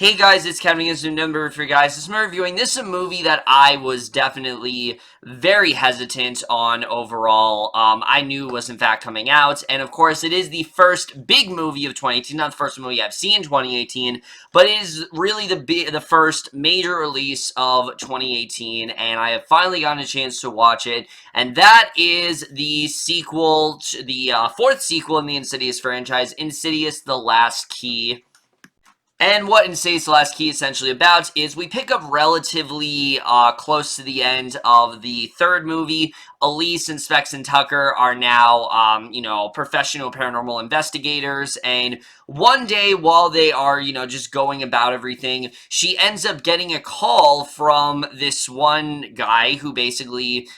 Hey guys, it's Kevin against number for you guys. This is reviewing. This is a movie that I was definitely very hesitant on overall. I knew was in fact coming out, and of course it is the first big movie of 2018. Not the first movie I've seen in 2018, but it is really the first major release of 2018, and I have finally gotten a chance to watch it. And that is the sequel, the fourth sequel in the Insidious franchise, Insidious: The Last Key. And what Insidious: The Last Key is essentially about is we pick up relatively close to the end of the third movie. Elise and Specs and Tucker are now, professional paranormal investigators. And one day while they are, just going about everything, she ends up getting a call from this one guy who basically,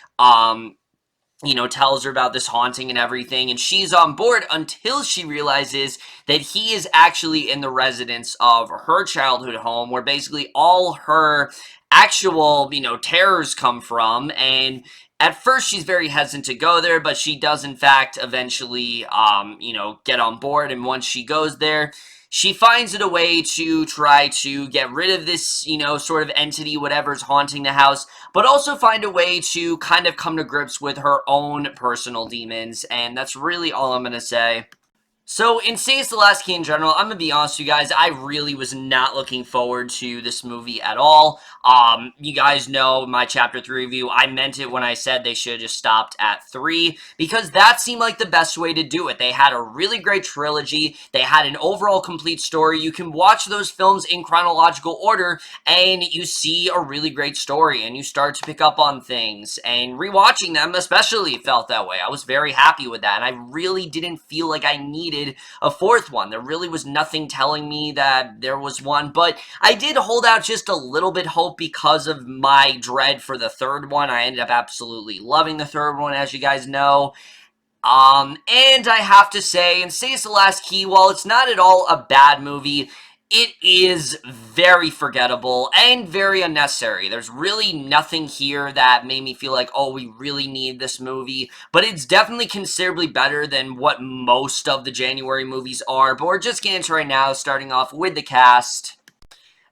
tells her about this haunting and everything, and she's on board until she realizes that he is actually in the residence of her childhood home, where basically all her actual, terrors come from. And at first she's very hesitant to go there, but she does in fact eventually, get on board, and once she goes there, she finds it a way to try to get rid of this, sort of entity, whatever's haunting the house, but also find a way to kind of come to grips with her own personal demons, and that's really all I'm going to say. So, in Insidious: The Last Key in general, I'm gonna be honest with you guys, I really was not looking forward to this movie at all. You guys know my Chapter 3 review, I meant it when I said they should have just stopped at 3, because that seemed like the best way to do it. They had a really great trilogy, they had an overall complete story, you can watch those films in chronological order, and you see a really great story, and you start to pick up on things, and rewatching them especially felt that way. I was very happy with that, and I really didn't feel like I needed a fourth one. There really was nothing telling me that there was one, but I did hold out just a little bit hope because of my dread for the third one. I ended up absolutely loving the third one, as you guys know. And I have to say, Insidious: The Last Key, while it's not at all a bad movie, it is very forgettable and very unnecessary. There's really nothing here that made me feel like, oh, we really need this movie, but it's definitely considerably better than what most of the January movies are. But we're just getting into right now, starting off with the cast.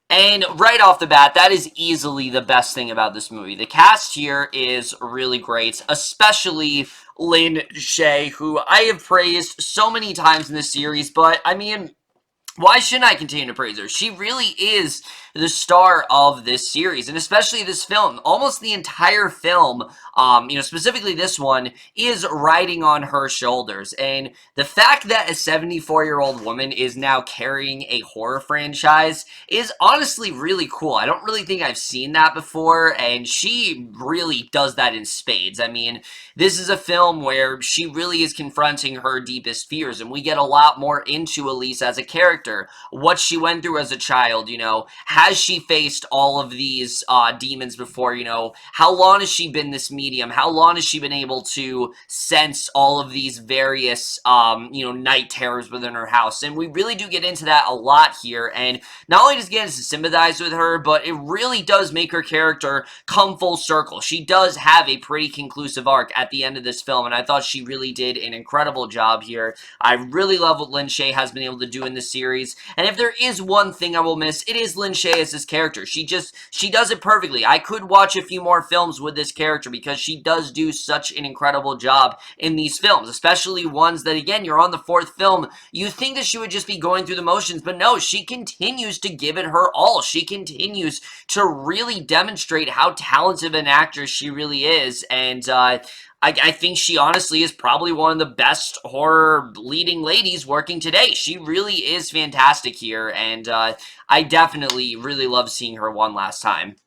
And right off the bat, that is easily the best thing about this movie. The cast here is really great, especially Shaye, who I have praised so many times in this series, but I mean, why shouldn't I continue to praise her? She really is the star of this series, and especially this film. Almost the entire film, specifically this one, is riding on her shoulders. And the fact that a 74-year-old woman is now carrying a horror franchise is honestly really cool. I don't really think I've seen that before, and she really does that in spades. I mean, this is a film where she really is confronting her deepest fears, and we get a lot more into Elise as a character. What she went through as a child, has she faced all of these demons before, how long has she been this medium? How long has she been able to sense all of these various, night terrors within her house? And we really do get into that a lot here, and not only does it get us to sympathize with her, but it really does make her character come full circle. She does have a pretty conclusive arc at the end of this film, and I thought she really did an incredible job here. I really love what Shaye has been able to do in this series, and if there is one thing I will miss, it is Shaye as this character. She does it perfectly. I could watch a few more films with this character because she does do such an incredible job in these films, especially ones that, again, you're on the fourth film. You think that she would just be going through the motions, but no, she continues to give it her all. She continues to really demonstrate how talented an actress she really is, and I think she honestly is probably one of the best horror leading ladies working today. She really is fantastic here, and I definitely really love seeing her one last time.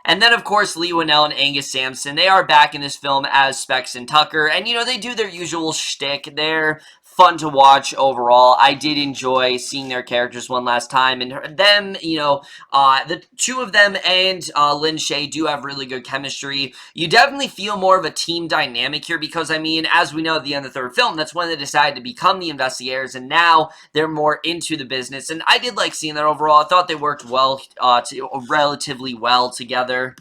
And then, of course, Leigh, Whannell, and Angus Sampson, they are back in this film as Specs and Tucker, and, they do their usual shtick. They're fun to watch overall. I did enjoy seeing their characters one last time, and them, the two of them and Shaye do have really good chemistry. You definitely feel more of a team dynamic here because, I mean, as we know at the end of the third film, that's when they decided to become the investigators, and now they're more into the business, and I did like seeing that overall. I thought they worked well, relatively well together.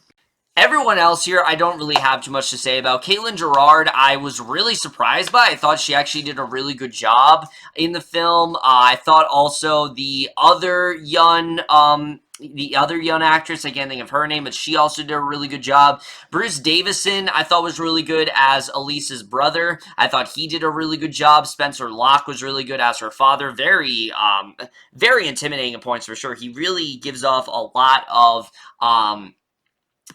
Everyone else here, I don't really have too much to say about. Caitlin Gerard, I was really surprised by. I thought she actually did a really good job in the film. I thought also the other young actress, I can't think of her name, but she also did a really good job. Bruce Davison, I thought was really good as Elise's brother. I thought he did a really good job. Spencer Locke was really good as her father. Very intimidating at points for sure. He really gives off a lot of,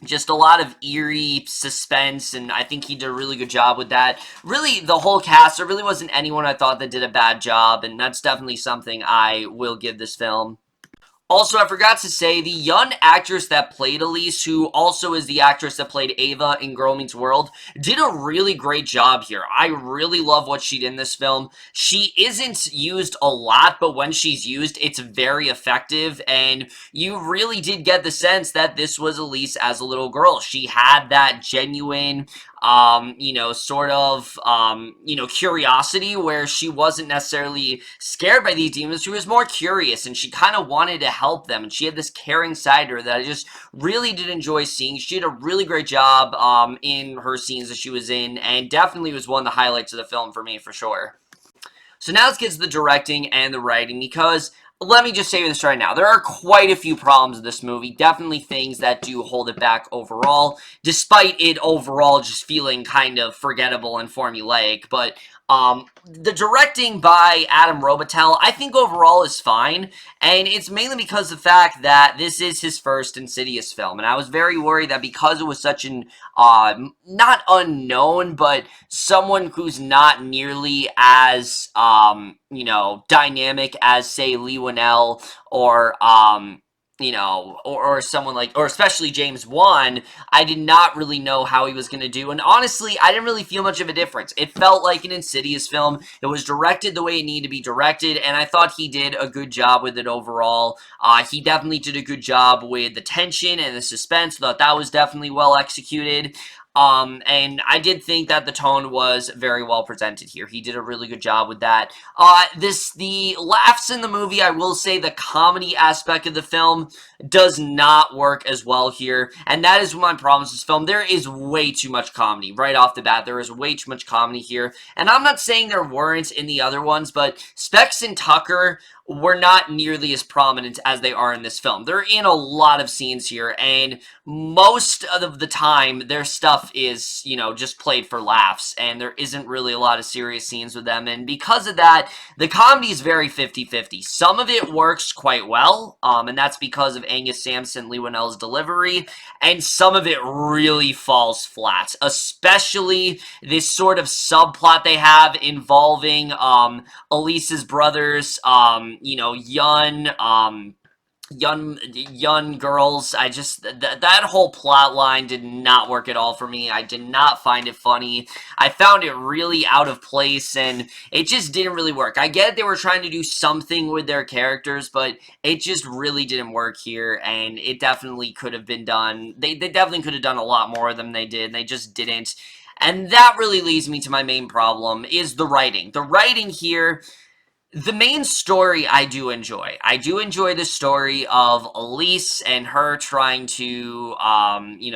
just a lot of eerie suspense, and I think he did a really good job with that. Really, the whole cast, there really wasn't anyone I thought that did a bad job, and that's definitely something I will give this film. Also, I forgot to say, the young actress that played Elise, who also is the actress that played Ava in Girl Meets World, did a really great job here. I really love what she did in this film. She isn't used a lot, but when she's used, it's very effective, and you really did get the sense that this was Elise as a little girl. She had that genuine, curiosity where she wasn't necessarily scared by these demons. She was more curious, and she kind of wanted to help them, and she had this caring side to her that I just really did enjoy seeing. She did a really great job in her scenes that she was in, and definitely was one of the highlights of the film for me, for sure. So now let's get to the directing and the writing, because let me just say this right now. There are quite a few problems with this movie. Definitely things that do hold it back overall, despite it overall just feeling kind of forgettable and formulaic. But the directing by Adam Robitel, I think overall is fine, and it's mainly because of the fact that this is his first Insidious film, and I was very worried that because it was such an, not unknown, but someone who's not nearly as, dynamic as, say, Leigh Whannell, or, or someone like, or especially James Wan, I did not really know how he was going to do, and honestly, I didn't really feel much of a difference. It felt like an Insidious film. It was directed the way it needed to be directed, and I thought he did a good job with it overall. He definitely did a good job with the tension and the suspense. Thought that was definitely well executed. And I did think that the tone was very well presented here. He did a really good job with that. The laughs in the movie, I will say the comedy aspect of the film does not work as well here, and that is my problem with this film. There is way too much comedy right off the bat. There is way too much comedy here, and I'm not saying there weren't in the other ones, but Specs and Tucker were not nearly as prominent as they are in this film. They're in a lot of scenes here, and most of the time, their stuff is, just played for laughs, and there isn't really a lot of serious scenes with them, and because of that, the comedy is very 50-50. Some of it works quite well, and that's because of Angus, Sampson, Leigh Whannell's delivery, and some of it really falls flat, especially this sort of subplot they have involving, Elise's brothers, young girls. I just, that whole plot line did not work at all for me. I did not find it funny. I found it really out of place, and it just didn't really work. I get they were trying to do something with their characters, but it just really didn't work here, and it definitely could have been done. They definitely could have done a lot more than they did, and they just didn't. And that really leads me to my main problem, is the writing. The writing here, the main story I do enjoy. I do enjoy the story of Elise and her trying to,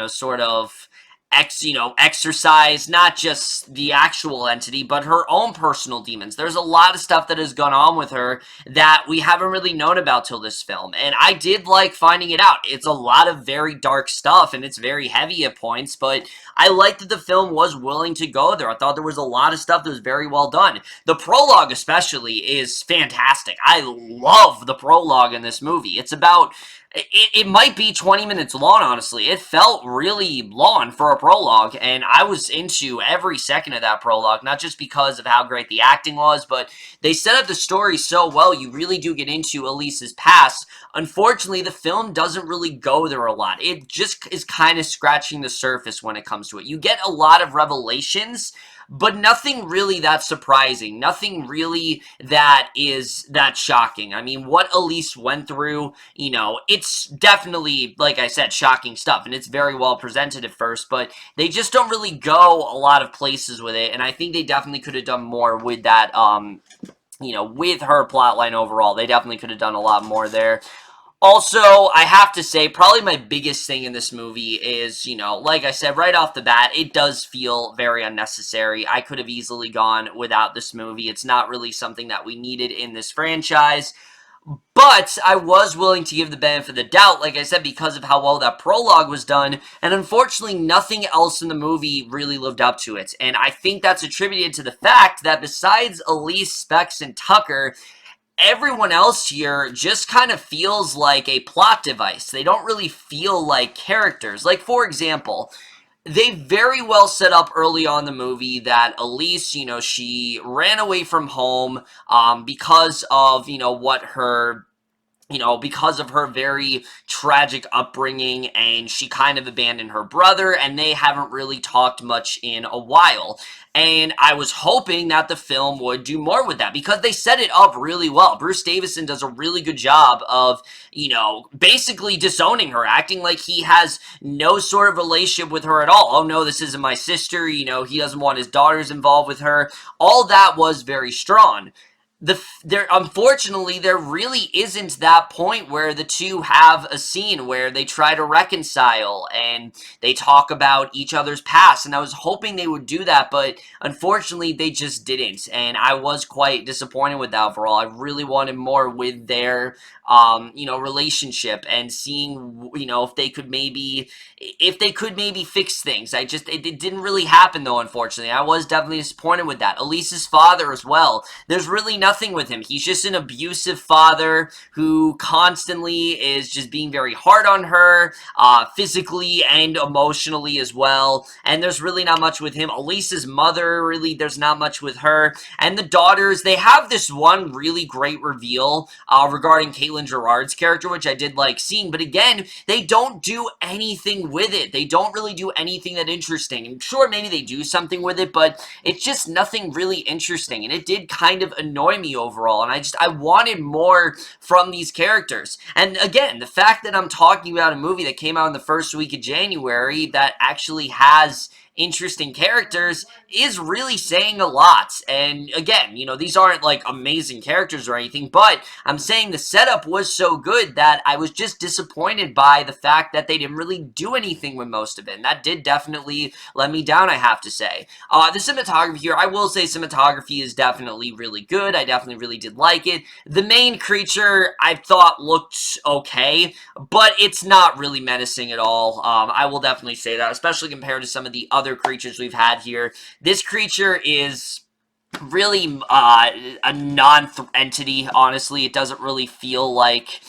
sort of exercise not just the actual entity, but her own personal demons. There's a lot of stuff that has gone on with her that we haven't really known about till this film, and I did like finding it out. It's a lot of very dark stuff, and it's very heavy at points, but I liked that the film was willing to go there. I thought there was a lot of stuff that was very well done. The prologue especially is fantastic. I love the prologue in this movie. It's about, it might be 20 minutes long, honestly. It felt really long for a prologue, and I was into every second of that prologue, not just because of how great the acting was, but they set up the story so well. You really do get into Elise's past. Unfortunately, the film doesn't really go there a lot. It just is kind of scratching the surface when it comes to it. You get a lot of revelations, but nothing really that surprising, nothing really that is that shocking. I mean, what Elise went through, it's definitely, like I said, shocking stuff, and it's very well presented at first, but they just don't really go a lot of places with it, and I think they definitely could have done more with that, with her plotline overall. They definitely could have done a lot more there. Also, I have to say, probably my biggest thing in this movie is, like I said, right off the bat, it does feel very unnecessary. I could have easily gone without this movie. It's not really something that we needed in this franchise. But I was willing to give the benefit of the doubt, like I said, because of how well that prologue was done, and unfortunately nothing else in the movie really lived up to it. And I think that's attributed to the fact that besides Elise, Specs, and Tucker, everyone else here just kind of feels like a plot device. They don't really feel like characters. Like, for example, they very well set up early on in the movie that Elise, she ran away from home because of, what her because of her very tragic upbringing, and she kind of abandoned her brother, and they haven't really talked much in a while. And I was hoping that the film would do more with that, because they set it up really well. Bruce Davison does a really good job of, basically disowning her, acting like he has no sort of relationship with her at all. Oh no, this isn't my sister, he doesn't want his daughters involved with her. All that was very strong. Unfortunately, there really isn't that point where the two have a scene where they try to reconcile and they talk about each other's past, and I was hoping they would do that, but unfortunately they just didn't, and I was quite disappointed with that overall. I really wanted more with their relationship, and seeing, if they could maybe fix things. It didn't really happen though, unfortunately. I was definitely disappointed with that. Elise's father as well. There's really nothing with him. He's just an abusive father who constantly is just being very hard on her, physically and emotionally as well. And there's really not much with him. Elise's mother, really, there's not much with her. And the daughters, they have this one really great reveal regarding Caitlin Gerard's character, which I did like seeing. But again, they don't do anything with it. They don't really do anything that interesting. I'm sure maybe they do something with it, but it's just nothing really interesting. And it did kind of annoy me overall. And I wanted more from these characters. And again, the fact that I'm talking about a movie that came out in the first week of January that actually has interesting characters is really saying a lot. And again, these aren't like amazing characters or anything, but I'm saying the setup was so good that I was just disappointed by the fact that they didn't really do anything with most of it. And that did definitely let me down, I have to say. The cinematography here, I will say cinematography is definitely really good. I definitely really did like it. The main creature I thought looked okay, but it's not really menacing at all. I will definitely say that, especially compared to some of the other creatures we've had here. This creature is really a non-entity, honestly. It doesn't really feel like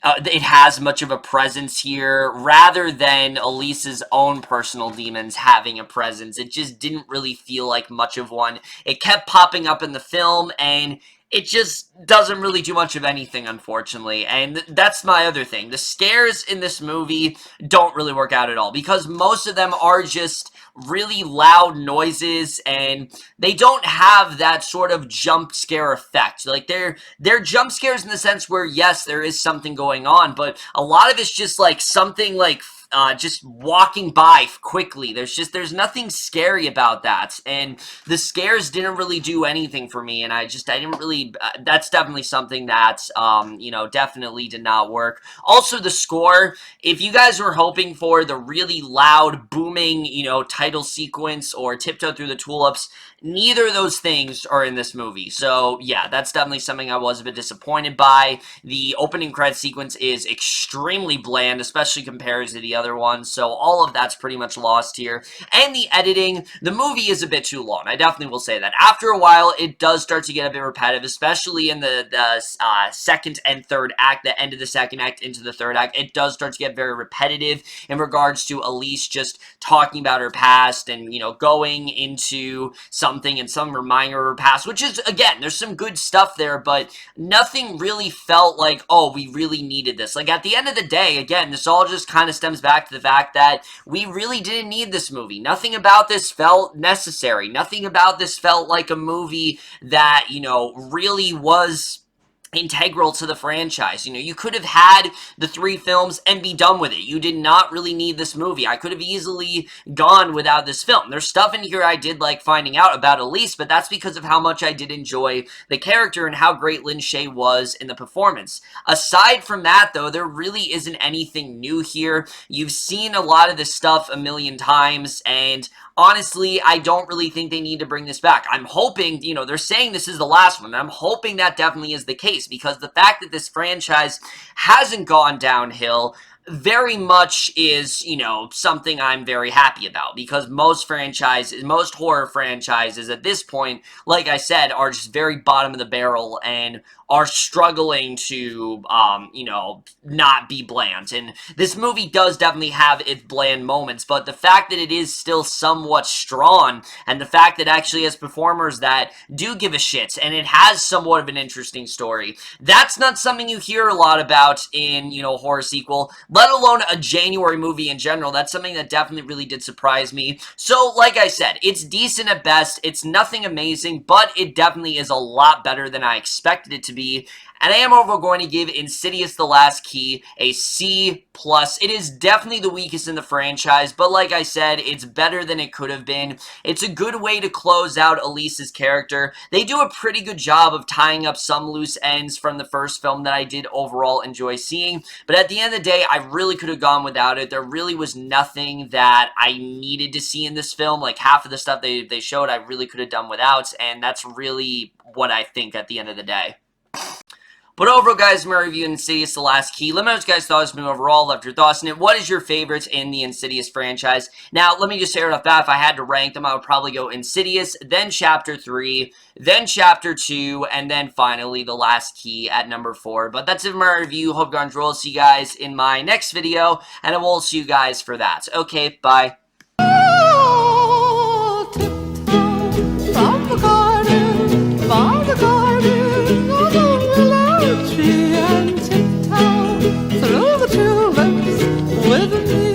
it has much of a presence here, rather than Elise's own personal demons having a presence. It just didn't really feel like much of one. It kept popping up in the film, and it just doesn't really do much of anything, unfortunately. And that's my other thing. The scares in this movie don't really work out at all, because most of them are just really loud noises, and they don't have that sort of jump scare effect. Like, they're jump scares in the sense where, yes, there is something going on, but a lot of it's just like something like just walking by quickly. There's nothing scary about that, and the scares didn't really do anything for me, and I didn't really, that's definitely something that, definitely did not work. Also, the score, if you guys were hoping for the really loud, booming, title sequence or Tiptoe Through the Tulips, neither of those things are in this movie. So, yeah, that's definitely something I was a bit disappointed by. The opening credit sequence is extremely bland, especially compared to the other ones, so all of that's pretty much lost here. And the editing, the movie is a bit too long. I definitely will say that. After a while, it does start to get a bit repetitive, especially in the second and third act, the end of the second act into the third act. It does start to get very repetitive in regards to Elise just talking about her past and, going into something and some reminder of her past, which is, again, there's some good stuff there, but nothing really felt like, oh, we really needed this. Like, at the end of the day, again, this all just kind of stems back to the fact that we really didn't need this movie. Nothing about this felt necessary. Nothing about this felt like a movie that, really was integral to the franchise. You know, you could have had the 3 films and be done with it. You did not really need this movie. I could have easily gone without this film. There's stuff in here I did like finding out about Elise, but that's because of how much I did enjoy the character and how great Lin Shaye was in the performance. Aside from that, though, there really isn't anything new here. You've seen a lot of this stuff a million times, and honestly, I don't really think they need to bring this back. I'm hoping, you know, they're saying this is the last one. I'm hoping that definitely is the case, because the fact that this franchise hasn't gone downhill very much is, you know, something I'm very happy about, because most horror franchises at this point, like I said, are just very bottom of the barrel and are struggling to, you know, not be bland. And this movie does definitely have its bland moments, but the fact that it is still somewhat strong, and the fact that it actually has performers that do give a shit, and it has somewhat of an interesting story, that's not something you hear a lot about in, you know, a horror sequel, let alone a January movie in general. That's something that definitely really did surprise me. So, like I said, it's decent at best. It's nothing amazing, but it definitely is a lot better than I expected it to be. And I am overall going to give Insidious: The Last Key a C+. It is definitely the weakest in the franchise, but like I said, it's better than it could have been. It's a good way to close out Elise's character. They do a pretty good job of tying up some loose ends from the first film that I did overall enjoy seeing, but at the end of the day, I really could have gone without it. There really was nothing that I needed to see in this film. Like, half of the stuff they showed, I really could have done without, and that's really what I think at the end of the day. But overall, guys, my review of Insidious: The Last Key. Let me know what you guys thought of this movie overall. Left your thoughts on it. What is your favorites in the Insidious franchise? Now, let me just say right off the bat, if I had to rank them, I would probably go Insidious, then Chapter 3, then Chapter 2, and then finally The Last Key at number 4. But that's it for my review. Hope you enjoyed. See you guys in my next video, and I will see you guys for that. Okay, bye. With me.